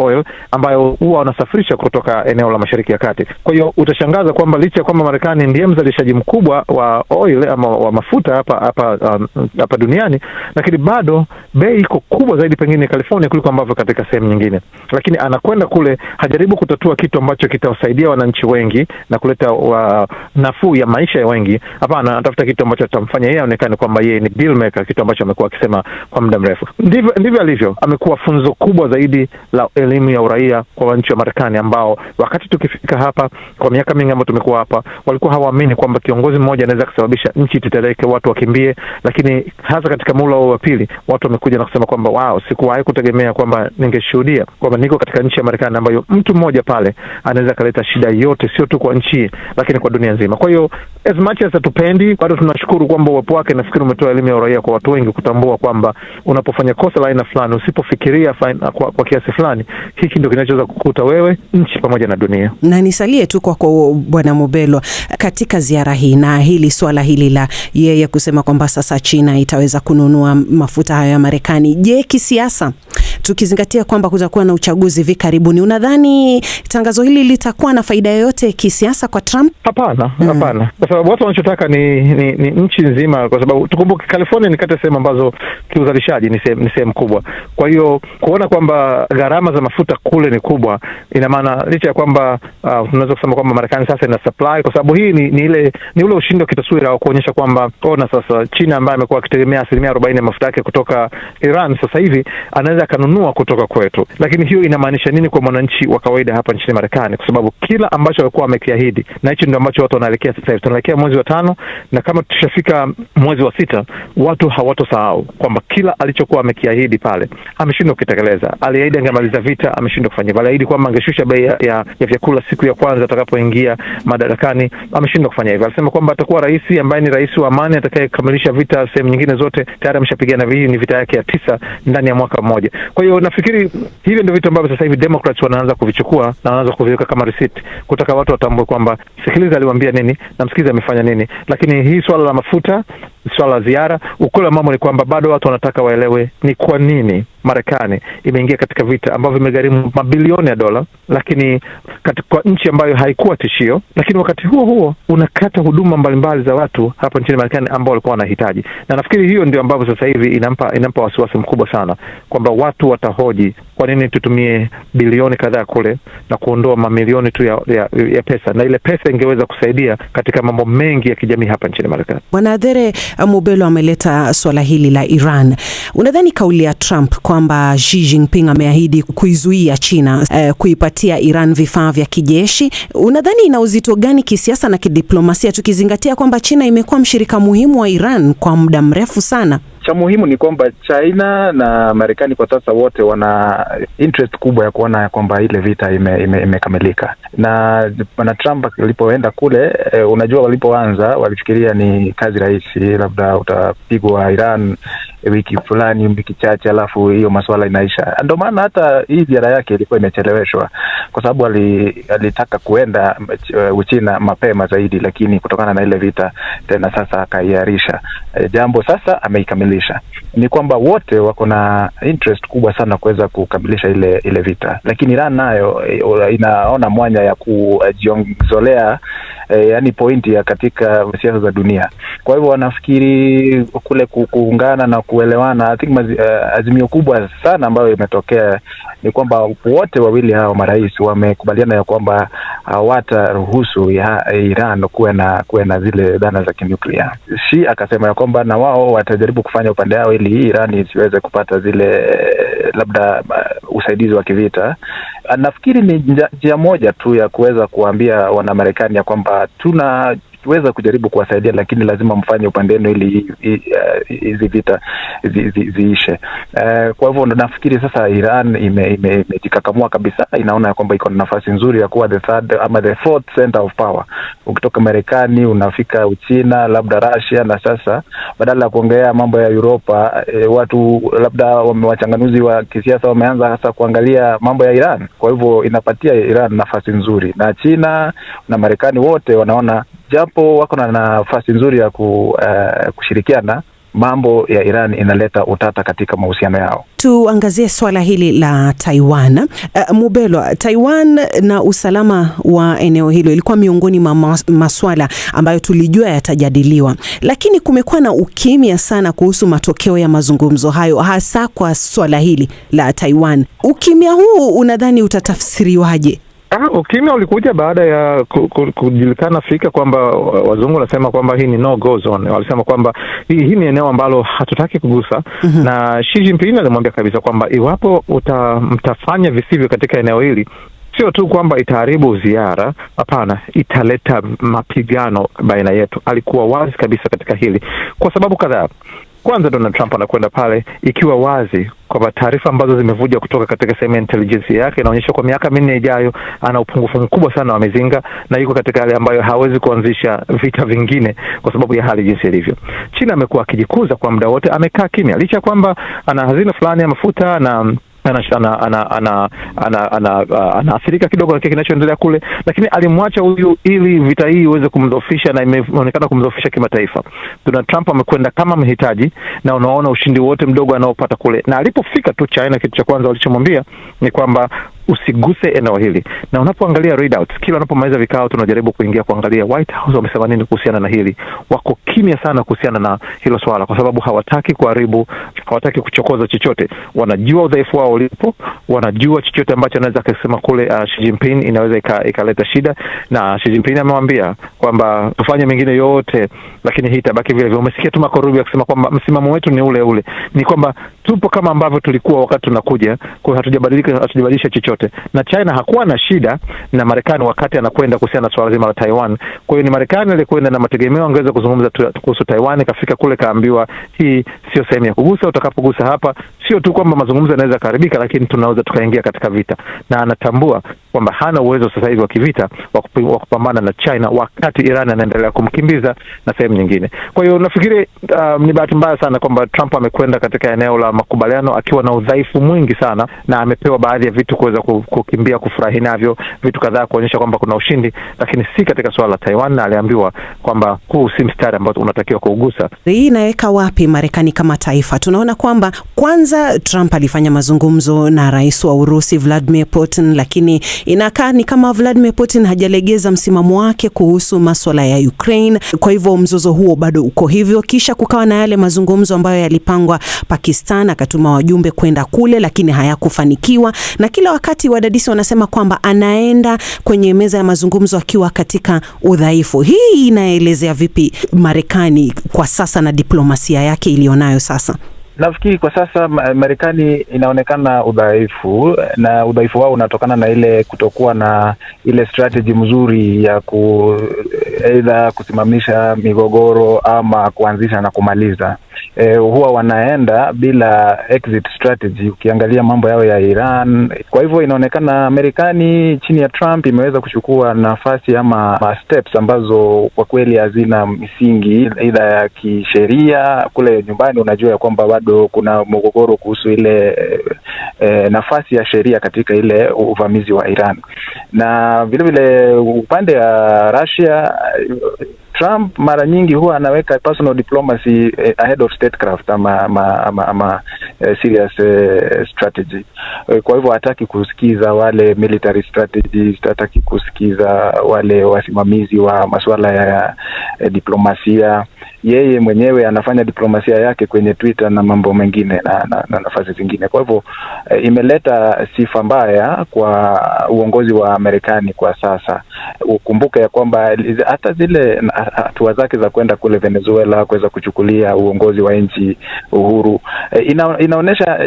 oil ambayo huwa wanasafirisha kutoka eneo la Mashariki ya Kati. Kwa hiyo utashangaza kwamba licha ya kwamba Marekani ndiye mzalishaji mkubwa wa oil ama wa mafuta hapa duniani, lakini bado bei iko kubwa zaidi pengine California kuliko ambavyo katika sehemu nyingine. Lakini anakwenda kule hajaribu kutatua kitu ambacho kitawasaidia wananchi wengi na kuleta nafuu ya maisha ya wengi. Hapana, anatafuta kitu ambacho kitamfanya yeye aonekane kwamba yeye ni deal maker, kitu ambacho amekuwa akisema kwa muda mrefu. Ndivyo alivyo. Amekuwa funzo kubwa zaidi la elimu ya uraia kwa wananchi wa Marekani ambao wakati tukifika hapa kwa miaka mingi ambayo tumekuwa hapa walikuwa hawaamini kwamba kiongozi mmoja anaweza kusababisha nchi itetereke, watu wakimbie, lakini hasa katika muhula wa pili watu wamekuja na kusema kwamba wow, sikuwahi kutegemea kwamba ningeshuhudia kwamba niko katika nchi ya Marekani ambayo mtu mmoja pale anaweza kaleta shida yote, sio tu kwa nchi lakini kwa dunia nzima. Kwa hiyo as much as hatupendi, bado tunashukuru kwamba uwepo wake nafikiri umetoa elimu ya uraia kwa watu wengi kutambua kwamba unapofanya kosa la aina fulani, usipofikiria kwa kiasi fulani, hiki ndio kinachoweza kukuta wewe, nchi pamoja na dunia. Na nisalie tu kwa Bwana Mubelwa, katika ziara hii na hili swala hili la yeye kusema kwamba sasa China itaweza kununua mafuta hayo ya Marekani. Je, kisiasa, tukizingatia kwamba kutakuwa na uchaguzi hivi karibuni, unadhani tangazo hili litakuwa na faida yoyote kisiasa kwa Trump? Hapana. Kwa sababu watu wanachotaka ni nchi nzima, kwa sababu tukumbuke California ni kati ya sehemu ambazo kiuzalishaji ni sehemu kubwa. Kwa hiyo kuona kwamba gharama za mafuta kule ni kubwa, ina maana licha ya kwamba tunaweza kusema kwamba Marekani sasa ina supply, kwa sababu hii ni ule ushindi wa kitaswira wa kuonyesha kwamba ona sasa China ambaye amekuwa akitegemea 40% ya mafuta yake kutoka Iran sasa hivi anaweza kanunua kutoka kwetu. Lakini hiyo inamaanisha nini kwa mwananchi wa kawaida hapa nchini Marekani? Kwa sababu kila ambacho walikuwa wamekiahidi, na hicho ndio ambacho watu wanaelekea sasa hivi. Tunaelekea mwezi wa 5 na kama tushafika mwezi wa 6, watu hawatosahau kwamba kila alichokuwa amekiahidi pale ameshindwa kutekeleza. Aliahidi angemaliza vita, ameshindwa kufanya hivyo. Aliahidi kwamba angeshusha bei ya vyakula siku ya kwanza atakapoingia madarakani, ameshindwa kufanya hivyo. Alisema kwamba atakuwa rais ambaye ni rais wa amani atakayekamilisha vita sehemu nyingine zote. Tayari ameshapigana hii ni vita yake ya 9 ndani ya mwaka mmoja. Kwa hiyo nafikiri hivyo ndio vitu ambavyo sasa hivi Democrats wanaanza kuvichukua na wanaanza kuviweka kama receipt, kutaka watu watambue kwamba sikiliza aliwaambia nini na msikiza amefanya nini. Lakini hii swala la mafuta, swala la ziara, ukweli wa mambo ni kwamba bado watu wanataka waelewe ni kwa nini Marekani imeingia katika vita ambavyo vimegharimu mabilioni ya dola, lakini katika nchi ambayo haikuwa tishio, lakini wakati huo huo unakata huduma mbalimbali za watu hapa nchini Marekani ambao walikuwa wanahitaji. Na nafikiri hiyo ndio ambavyo sasa hivi inampa wasiwasi mkubwa sana kwamba watu watahoji kwa nini tutumie bilioni kadhaa kule na kuondoa mamilioni tu ya pesa, na ile pesa ingeweza kusaidia katika mambo mengi ya kijamii hapa nchini Marekani. Bwana Adhere Mubelwa ameleta swala hili la Iran. Unadhani kauli ya Trump kwamba Xi Jinping ameahidi kuizuia China kuipatia Iran vifaa vya kijeshi, unadhani ina uzito gani kisiasa na kidiplomasia, tukizingatia kwamba China imekuwa mshirika muhimu wa Iran kwa muda mrefu sana? Cha muhimu ni kwamba China na Marekani kwa sasa wote wana interest kubwa ya kuona kwamba ile vita imekamilika. Na Bwana Trump alipoenda kule, unajua walipoanza walifikiria ni kazi rahisi, labda utapigwa Iran wiki fulani, wiki chache, alafu hiyo masuala inaisha. Ndio maana hata hii ziara yake ilikuwa imecheleweshwa, kwa sababu alitaka kuenda Uchina mapema zaidi, lakini kutokana na ile vita tena sasa akaiarisha jambo. Sasa ameikamilisha. Ni kwamba wote wako na interest kubwa sana kuweza kukamilisha ile vita, lakini Iran nayo inaona mwanya ya kujiongezolea yani pointi ya katika siasa za dunia. Kwa hivyo wanafikiri kule kuungana na kuelewana. I think azimio kubwa sana ambayo imetokea ni kwamba wote wawili hao marais wamekubaliana ya kwamba hawataruhusu Iran kuwe na zile dhana za kinyuklia. Xi akasema ya kwamba na wao watajaribu kufanya upande wao ili Iran isiweze kupata zile labda usaidizi wa kivita. Nafikiri ni njia moja tu ya kuweza kuambia wana Marekani ya kwamba tunaweza kujaribu kuwasaidia, lakini lazima mfanye upande wenu ili hizi vita ziishe. Kwa hivyo nafikiri sasa Iran imejikakamua kabisa, inaona kwamba iko na nafasi nzuri ya kuwa the third ama the fourth center of power. Ukitoka Marekani unafika Uchina, labda Russia, na sasa badala ya kuongea mambo ya Europa, watu labda wachanganuzi wa kisiasa wameanza hasa kuangalia mambo ya Iran. Kwa hivyo inapatia Iran nafasi nzuri, na China na Marekani wote wanaona japo wako na nafasi nzuri ya kushirikiana, mambo ya Iran inaleta utata katika mahusiano yao. Tuangazie swala hili la Taiwan. Mubelwa, Taiwan na usalama wa eneo hilo ilikuwa miongoni mwa maswala ambayo tulijua yatajadiliwa, lakini kumekuwa na ukimya sana kuhusu matokeo ya mazungumzo hayo, hasa kwa swala hili la Taiwan. Ukimya huu unadhani utatafsiriwaje? Ukimya ulikuja baada ya kujulikana fika kwamba wazungu wanasema kwamba hii ni no go zone. Walisema kwamba hii ni eneo ambalo hatutaki kugusa. Na Xi Jinping alimwambia kabisa kwamba iwapo mtafanya visivyo katika eneo hili, sio tu kwamba itaharibu ziara, hapana, italeta mapigano baina yetu. Alikuwa wazi kabisa katika hili kwa sababu kadhaa. Kwanza, Donald Trump anakwenda pale ikiwa wazi kwamba taarifa ambazo zimevuja kutoka katika sehemu ya intelligence yake inaonyesha kwa miaka 4 ijayo ana upungufu mkubwa sana wa mizinga, na yuko katika hali ambayo hawezi kuanzisha vita vingine kwa sababu ya hali jinsi ilivyo. China amekuwa akijikuza kwa muda wote, amekaa kimya licha kwamba ana hazina fulani ya mafuta na anaathirika kidogo na kile kinachoendelea kule, lakini alimwacha huyu ili vita hii iweze kumdhoofisha, na imeonekana kumdhoofisha kimataifa. Donald Trump amekwenda kama mhitaji, na unaona ushindi wote mdogo anaopata kule. Na alipofika tu China, kitu cha kwanza walichomwambia ni kwamba usiguse eneo hili. Na unapoangalia readouts, kila unapomaliza vikao tunajaribu kuingia kuangalia White House wamesema nini kuhusiana na hili. Wako kimya sana kuhusiana na hilo swala kwa sababu hawataki kuharibu, hawataki kuchokoza chochote. Wanajua udhaifu wao ulipo, wanajua chochote ambacho anaweza kusema kule Xi Jinping inaweza ikaleta shida, na Xi Jinping amemwambia kwamba tufanye mengine yote lakini hii itabaki vile vile. Umesikia tu Marco Rubio akisema kwamba msimamo wetu ni ule ule. Ni kwamba tupo kama ambavyo tulikuwa wakati tunakuja, kwa hatujabadilisha chochote. Na China hakuwa na shida na Marekani wakati anakwenda kuhusiana na swala zima la Taiwan. Kwa hiyo ni Marekani alikwenda na mategemeo angeweza kuzungumza kuhusu Taiwan, kafika kule kaambiwa hii sio sehemu ya kugusa, utakapogusa hapa sio tu kwamba mazungumzo yanaweza kuharibika, lakini tunaweza tukaingia katika vita. Na anatambua kwamba hana uwezo sasa hivi wa kivita wa kupambana na China wakati Iran anaendelea kumkimbiza na sehemu nyingine. Kwa hiyo nafikiri ni bahati mbaya sana kwamba Trump amekwenda katika eneo la makubaliano akiwa na udhaifu mwingi sana, na amepewa baadhi ya vitu kuweza kukimbia kufurahi navyo, vitu kadhaa kuonyesha kwamba kuna ushindi, lakini si katika swala la Taiwan, na aliambiwa kwamba huu si mstari ambao unatakiwa kuugusa. Hii inaweka wapi Marekani kama taifa? Tunaona kwamba kwanza Trump alifanya mazungumzo na rais wa Urusi Vladimir Putin, lakini inakaa ni kama Vladimir Putin hajalegeza msimamo wake kuhusu masuala ya Ukraine. Kwa hivyo mzozo huo bado uko hivyo. Kisha kukawa na yale mazungumzo ambayo yalipangwa Pakistan, akatuma wajumbe kwenda kule lakini hayakufanikiwa, na kila wakati wadadisi wanasema kwamba anaenda kwenye meza ya mazungumzo akiwa katika udhaifu. Hii inaelezea vipi Marekani kwa sasa na diplomasia yake ilionayo sasa? Nafikiri kwa sasa Marekani inaonekana udhaifu, na udhaifu wao unatokana na ile kutokuwa na ile strategy mzuri ya aidha kusimamisha migogoro ama kuanzisha na kumaliza. Huwa wanaenda bila exit strategy ukiangalia mambo yao ya Iran. Kwa hivyo inaonekana Marekani chini ya Trump imeweza kuchukua nafasi ama steps ambazo kwa kweli hazina misingi aidha ya kisheria. Kule nyumbani unajua ya kwamba bado kuna mgogoro kuhusu ile nafasi ya sheria katika ile uvamizi wa Iran. Na vile vile upande wa Russia, Trump mara nyingi huwa anaweka personal diplomacy ahead of statecraft ama serious strategy. Kwa hivyo hataki kusikiza wale military strategies, hataki kusikiza wale wasimamizi wa masuala ya diplomasia. Yeye mwenyewe anafanya diplomasia yake kwenye Twitter na mambo mengine na nafasi zingine. Kwa hivyo imeleta sifa mbaya kwa uongozi wa Marekani kwa sasa. Ukumbuke ya kwamba hata zile hatua zake za kwenda kule Venezuela kuweza kuchukulia uongozi wa nchi uhuru, inaonesha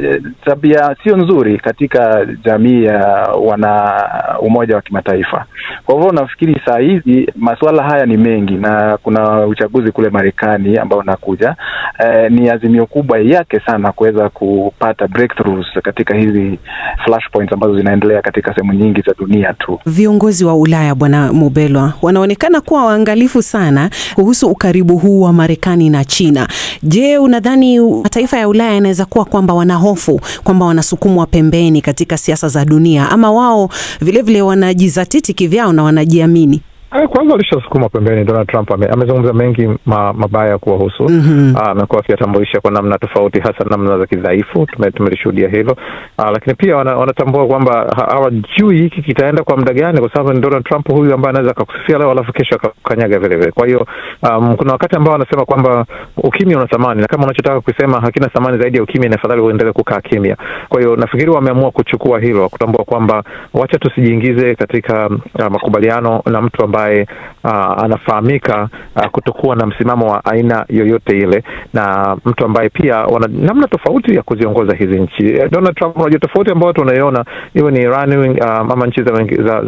tabia sio nzuri katika jamii ya wana umoja wa kimataifa. Kwa hivyo nafikiri saa hizi masuala haya ni mengi, na kuna uchaguzi kule Marekani ambao unakuja. Ni azimio kubwa yake sana kuweza kupata breakthroughs katika hizi flashpoints ambazo zinaendelea katika sehemu nyingi za dunia tu. Viongozi wa Ulaya, Bwana Mubelwa, wanaonekana kuwa waangalifu sana kuhusu ukaribu huu wa Marekani na China. Je, unadhani mataifa ya Ulaya yanaweza kuwa kwamba wanahofu kwamba wanasukumwa pembeni katika siasa za dunia, ama wao vile vile wanajizatiti kivyao na wanajiamini? Kwanza alishasukuma pembeni. Donald Trump amezungumza mengi mabaya kuwahusu. Amekuwa akiyatambulisha kwa namna tofauti, hasa namna za kidhaifu. Tumelishuhudia hilo, lakini pia wanatambua kwamba hawajui hiki kitaenda kwa muda gani, kwa sababu ni Donald Trump huyu ambaye anaweza akakusifia leo alafu kesho akakanyaga vile vile. Kwa hiyo kuna wakati ambao wanasema kwamba ukimya una thamani, na kama unachotaka kusema hakina thamani zaidi ya ukimya, afadhali uendelee kukaa kimya. Kwa hiyo nafikiri wameamua kuchukua hilo, kutambua kwamba wacha tusijiingize katika makubaliano na mtu ambaye anafahamika kutokuwa na msimamo wa aina yoyote ile, na mtu ambaye pia wana namna tofauti ya kuziongoza hizi nchi. Donald Trump, unajua tofauti ambayo tunaiona iwe ni Iran ama nchi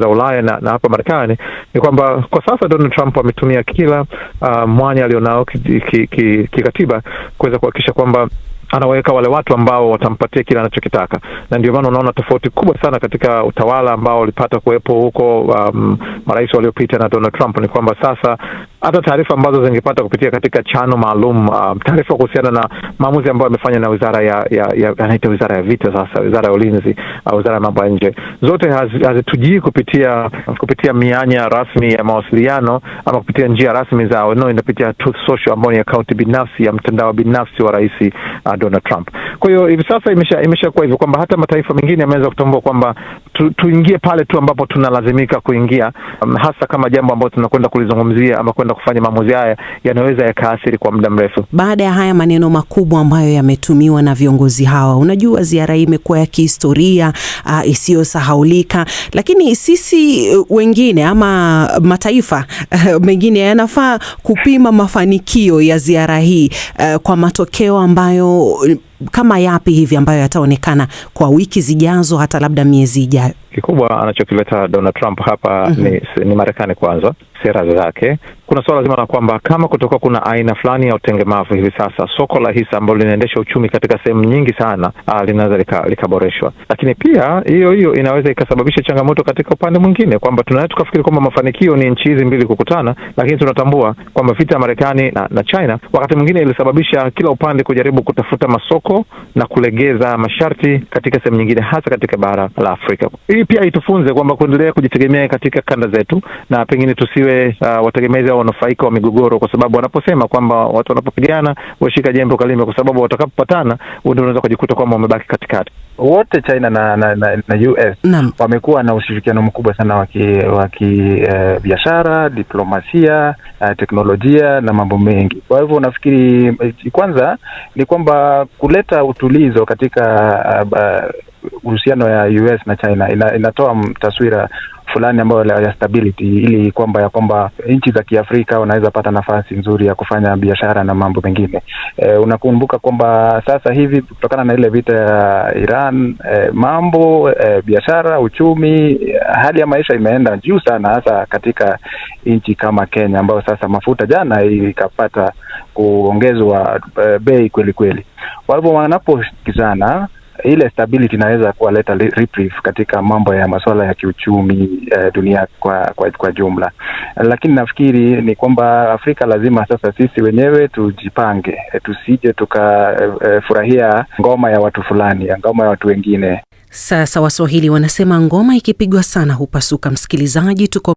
za Ulaya na hapa Marekani, ni kwamba kwa sasa Donald Trump ametumia kila mwanya alionao kikatiba kuweza kuhakikisha kwamba anaweka wale watu ambao watampatia kile anachokitaka, na ndio maana unaona tofauti kubwa sana katika utawala ambao ulipata kuwepo huko marais waliopita na Donald Trump. Ni kwamba sasa hata taarifa ambazo zingepata kupitia katika chano maalum, taarifa kuhusiana na maamuzi ambayo amefanya na wizara ya anaita wizara ya vita, sasa wizara ya ulinzi, wizara ya mambo ya nje, zote hazitujii kupitia mianya rasmi ya mawasiliano ama kupitia njia rasmi zao, inapitia Truth Social ambayo ni akaunti binafsi ya mtandao binafsi wa rais Donald Trump. Kwa hiyo hivi sasa imeshakuwa hivyo kwamba hata mataifa mengine yameanza kutambua kwamba tuingie pale tu ambapo tunalazimika kuingia, hasa kama jambo ambalo tunakwenda kulizungumzia ama kwenda kufanya maamuzi haya yanaweza yakaathiri kwa muda mrefu. Baada ya haya maneno makubwa ambayo yametumiwa na viongozi hawa, unajua ziara hii imekuwa ya kihistoria, isiyosahaulika, lakini sisi wengine ama mataifa mengine yanafaa kupima mafanikio ya ziara hii kwa matokeo ambayo kama yapi hivi ambayo yataonekana kwa wiki zijazo, hata labda miezi ijayo. Kikubwa anachokileta Donald Trump hapa ni Marekani kwanza, sera zake. Kuna swala zima la kwamba kama kutoka kuna aina fulani ya utengemavu hivi sasa, soko la hisa ambalo linaendesha uchumi katika sehemu nyingi sana linaweza likaboreshwa. Lakini pia hiyo inaweza ikasababisha changamoto katika upande mwingine, kwamba tunaweza tukafikiri kwamba mafanikio ni nchi hizi mbili kukutana, lakini tunatambua kwamba vita ya Marekani na China wakati mwingine ilisababisha kila upande kujaribu kutafuta masoko na kulegeza masharti katika sehemu nyingine, hasa katika bara la Afrika. Hii pia itufunze kwamba kuendelea kujitegemea katika kanda zetu, na pengine tusiwe wategemezi au wanufaika wa migogoro, kwa sababu wanaposema kwamba watu wanapopigana washika jembe kalime, kwa sababu watakapopatana ndio unaweza kujikuta kwamba wamebaki katikati. Wote China na US wamekuwa na ushirikiano mkubwa sana wa biashara, diplomasia, teknolojia na mambo mengi. Kwa hivyo nafikiri kwanza ni kwamba kuleta utulizo katika uhusiano ya US na China inatoa taswira fulani ambayo ya stability, ili kwamba nchi za Kiafrika wanaweza pata nafasi nzuri ya kufanya biashara na mambo mengine. Unakumbuka kwamba sasa hivi kutokana na ile vita ya Iran, biashara, uchumi, hali ya maisha imeenda juu sana, hasa katika nchi kama Kenya ambayo sasa mafuta jana ikapata kuongezwa bei kweli kweli. Kwa hivyo wanaposikizana, ile stability inaweza kuwaleta reprieve katika mambo ya masuala ya kiuchumi dunia kwa jumla. Lakini nafikiri ni kwamba Afrika lazima sasa sisi wenyewe tujipange, tusije tukafurahia ngoma ya watu fulani, ngoma ya watu wengine. Sasa Waswahili wanasema ngoma ikipigwa sana hupasuka. Msikilizaji, tuko